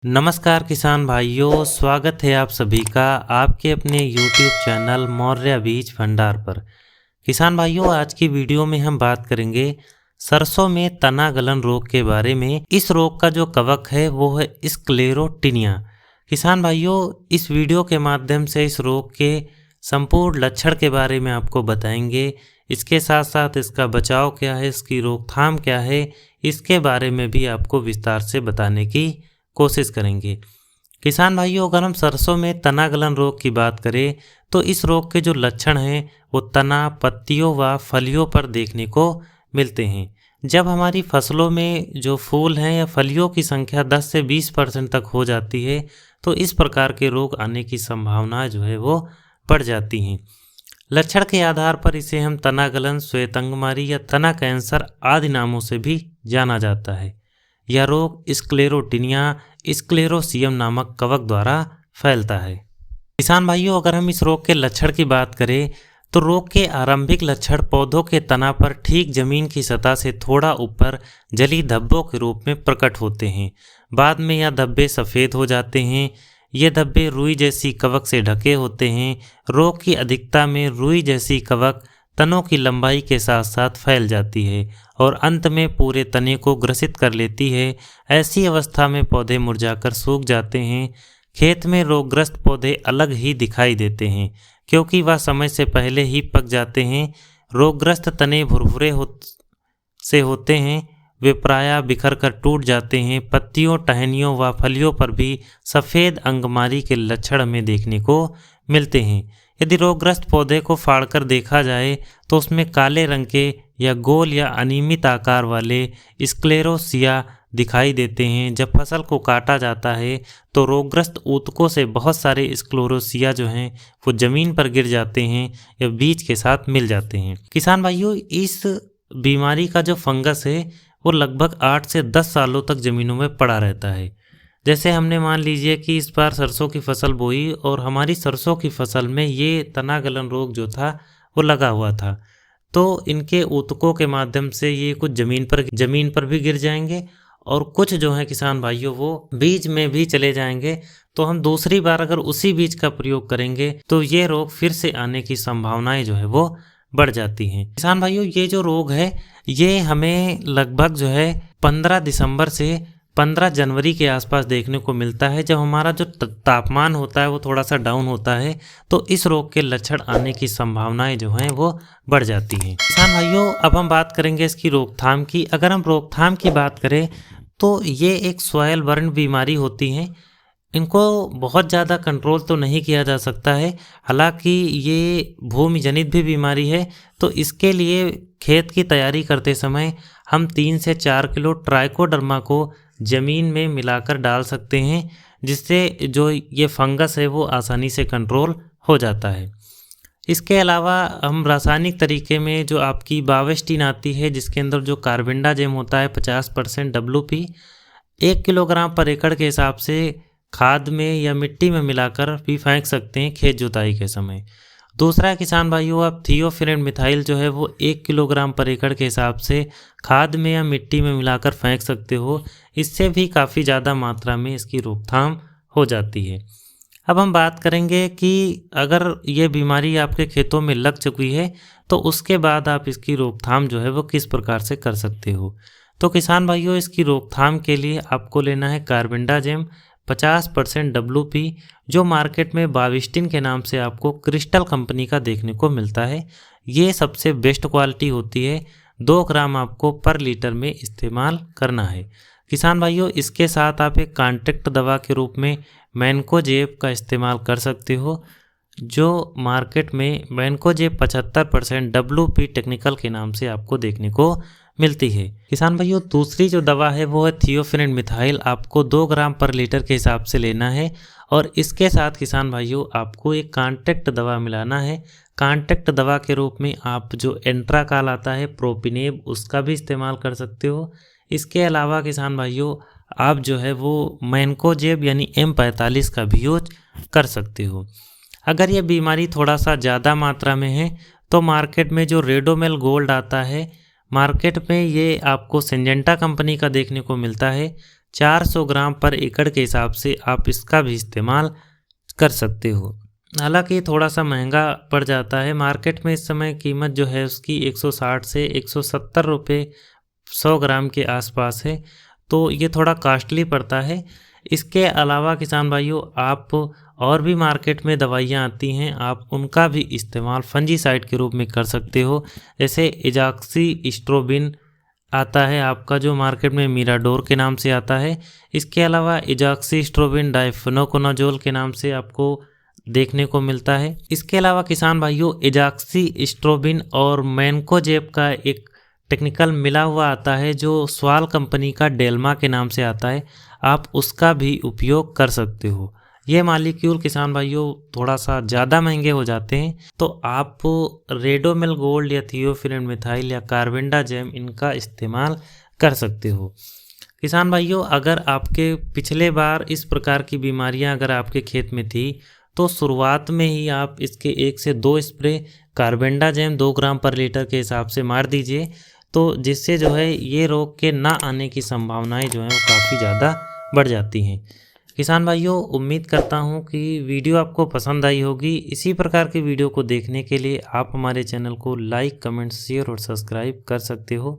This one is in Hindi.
नमस्कार किसान भाइयों, स्वागत है आप सभी का आपके अपने YouTube चैनल मौर्य बीज भंडार पर। किसान भाइयों, आज की वीडियो में हम बात करेंगे सरसों में तना गलन रोग के बारे में। इस रोग का जो कवक है वो है स्क्लेरोटिनिया। किसान भाइयों, इस वीडियो के माध्यम से इस रोग के संपूर्ण लक्षण के बारे में आपको बताएंगे। इसके साथ साथ इसका बचाव क्या है, इसकी रोकथाम क्या है, इसके बारे में भी आपको विस्तार से बताने की कोशिश करेंगे। किसान भाइयों, अगर हम सरसों में तना गलन रोग की बात करें तो इस रोग के जो लक्षण हैं वो तना, पत्तियों व फलियों पर देखने को मिलते हैं। जब हमारी फसलों में जो फूल हैं या फलियों की संख्या 10 से 20% तक हो जाती है तो इस प्रकार के रोग आने की संभावना जो है वो बढ़ जाती हैं। लक्षण के आधार पर इसे हम तना गलन, श्वेतंगमारी या तना कैंसर आदि नामों से भी जाना जाता है। यह रोग स्क्लेरोटिनिया स्क्लेरोसियम नामक कवक द्वारा फैलता है। किसान भाइयों, अगर हम इस रोग के लक्षण की बात करें तो रोग के आरंभिक लक्षण पौधों के तना पर ठीक जमीन की सतह से थोड़ा ऊपर जली धब्बों के रूप में प्रकट होते हैं। बाद में यह धब्बे सफ़ेद हो जाते हैं। ये धब्बे रुई जैसी कवक से ढके होते हैं। रोग की अधिकता में रुई जैसी कवक तनों की लंबाई के साथ साथ फैल जाती है और अंत में पूरे तने को ग्रसित कर लेती है। ऐसी अवस्था में पौधे मुरझाकर सूख जाते हैं। खेत में रोगग्रस्त पौधे अलग ही दिखाई देते हैं क्योंकि वह समय से पहले ही पक जाते हैं। रोगग्रस्त तने भुरभुरे होते हैं। वे प्रायः बिखर कर टूट जाते हैं। पत्तियों, टहनियों व फलियों पर भी सफ़ेद अंगमारी के लक्षण हमें देखने को मिलते हैं। यदि रोगग्रस्त पौधे को फाड़कर देखा जाए तो उसमें काले रंग के या गोल या अनियमित आकार वाले स्क्लेरोसिया दिखाई देते हैं। जब फसल को काटा जाता है तो रोगग्रस्त ऊतकों से बहुत सारे स्क्लेरोसिया जो हैं वो ज़मीन पर गिर जाते हैं या बीज के साथ मिल जाते हैं। किसान भाइयों, इस बीमारी का जो फंगस है वो लगभग 8 से 10 सालों तक ज़मीनों में पड़ा रहता है। जैसे हमने मान लीजिए कि इस बार सरसों की फसल बोई और हमारी सरसों की फसल में ये तना गलन रोग जो था वो लगा हुआ था, तो इनके ऊतकों के माध्यम से ये कुछ ज़मीन पर भी गिर जाएंगे और कुछ जो है किसान भाइयों वो बीज में भी चले जाएंगे। तो हम दूसरी बार अगर उसी बीज का प्रयोग करेंगे तो ये रोग फिर से आने की संभावनाएं जो है वो बढ़ जाती हैं। किसान भाइयों, ये जो रोग है ये हमें लगभग जो है 15 दिसंबर से 15 जनवरी के आसपास देखने को मिलता है। जब हमारा जो तापमान होता है वो थोड़ा सा डाउन होता है तो इस रोग के लक्षण आने की संभावनाएं जो हैं वो बढ़ जाती हैं। किसान भाइयों, अब हम बात करेंगे इसकी रोकथाम की। अगर हम रोकथाम की बात करें तो ये एक सॉइल बर्न बीमारी होती हैं। इनको बहुत ज़्यादा कंट्रोल तो नहीं किया जा सकता है। हालांकि ये भूमि जनित भी बीमारी है तो इसके लिए खेत की तैयारी करते समय हम 3 से 4 किलो ट्राइकोडर्मा को ज़मीन में मिलाकर डाल सकते हैं, जिससे जो ये फंगस है वो आसानी से कंट्रोल हो जाता है। इसके अलावा हम रासायनिक तरीके में जो आपकी बावेस्टिन आती है जिसके अंदर जो कार्बेंडाजिम होता है 50% WP 1 किलोग्राम पर एकड़ के हिसाब से खाद में या मिट्टी में मिलाकर भी फेंक सकते हैं खेत जुताई के समय। दूसरा किसान भाइयों, आप थियोफिनेट मिथाइल जो है वो 1 किलोग्राम पर एकड़ के हिसाब से खाद में या मिट्टी में मिलाकर फेंक सकते हो। इससे भी काफ़ी ज़्यादा मात्रा में इसकी रोकथाम हो जाती है। अब हम बात करेंगे कि अगर ये बीमारी आपके खेतों में लग चुकी है तो उसके बाद आप इसकी रोकथाम जो है वो किस प्रकार से कर सकते हो। तो किसान भाइयों, इसकी रोकथाम के लिए आपको लेना है कार्बेंडाजिम 50% WP, जो मार्केट में बाविस्टिन के नाम से आपको क्रिस्टल कंपनी का देखने को मिलता है। ये सबसे बेस्ट क्वालिटी होती है। 2 ग्राम आपको पर लीटर में इस्तेमाल करना है। किसान भाइयों, इसके साथ आप एक कॉन्ट्रैक्ट दवा के रूप में मैनकोजेब का इस्तेमाल कर सकते हो, जो मार्केट में मैनकोजेब 75% WP टेक्निकल के नाम से आपको देखने को मिलती है। किसान भाइयों, दूसरी जो दवा है वो है थियोफिनेट मिथाइल। आपको 2 ग्राम पर लीटर के हिसाब से लेना है और इसके साथ किसान भाइयों आपको एक कॉन्ट्रैक्ट दवा मिलाना है। कॉन्ट्रैक्ट दवा के रूप में आप जो एंट्राकाल आता है प्रोपिनेब, उसका भी इस्तेमाल कर सकते हो। इसके अलावा किसान भाइयों आप जो है वो मैनकोजेब यानी M45 का भी यूज कर सकते हो। अगर ये बीमारी थोड़ा सा ज़्यादा मात्रा में है तो मार्केट में जो रेडोमेल गोल्ड आता है, मार्केट में ये आपको सिंजेंटा कंपनी का देखने को मिलता है। 400 ग्राम पर एकड़ के हिसाब से आप इसका भी इस्तेमाल कर सकते हो। हालांकि थोड़ा सा महंगा पड़ जाता है, मार्केट में इस समय कीमत जो है उसकी 160 से 170 रुपये 100 ग्राम के आसपास है, तो ये थोड़ा कॉस्टली पड़ता है। इसके अलावा किसान भाइयों, आप और भी मार्केट में दवाइयाँ आती हैं, आप उनका भी इस्तेमाल फंजीसाइड के रूप में कर सकते हो। जैसे एजॉक्सीस्ट्रोबिन आता है आपका, जो मार्केट में मिराडोर के नाम से आता है। इसके अलावा एजॉक्सीस्ट्रोबिन डाइफेनोकोनाजोल के नाम से आपको देखने को मिलता है। इसके अलावा किसान भाइयों, एजॉक्सीस्ट्रोबिन और मैनकोजेब का एक टेक्निकल मिला हुआ आता है, जो स्वाल कंपनी का डेल्मा के नाम से आता है, आप उसका भी उपयोग कर सकते हो। ये मालिक्यूल किसान भाइयों थोड़ा सा ज़्यादा महंगे हो जाते हैं, तो आप रेडोमिल गोल्ड या थियोफिनेट मिथाइल या कार्बेंडाजेम इनका इस्तेमाल कर सकते हो। किसान भाइयों, अगर आपके पिछले बार इस प्रकार की बीमारियां अगर आपके खेत में थी, तो शुरुआत में ही आप इसके 1 से 2 स्प्रे कार्बेंडाजेम 2 ग्राम पर लीटर के हिसाब से मार दीजिए, तो जिससे जो है ये रोग के ना आने की संभावनाएं जो हैं वो काफ़ी ज़्यादा बढ़ जाती हैं। किसान भाइयों, उम्मीद करता हूँ कि वीडियो आपको पसंद आई होगी। इसी प्रकार की वीडियो को देखने के लिए आप हमारे चैनल को लाइक, कमेंट, शेयर और सब्सक्राइब कर सकते हो।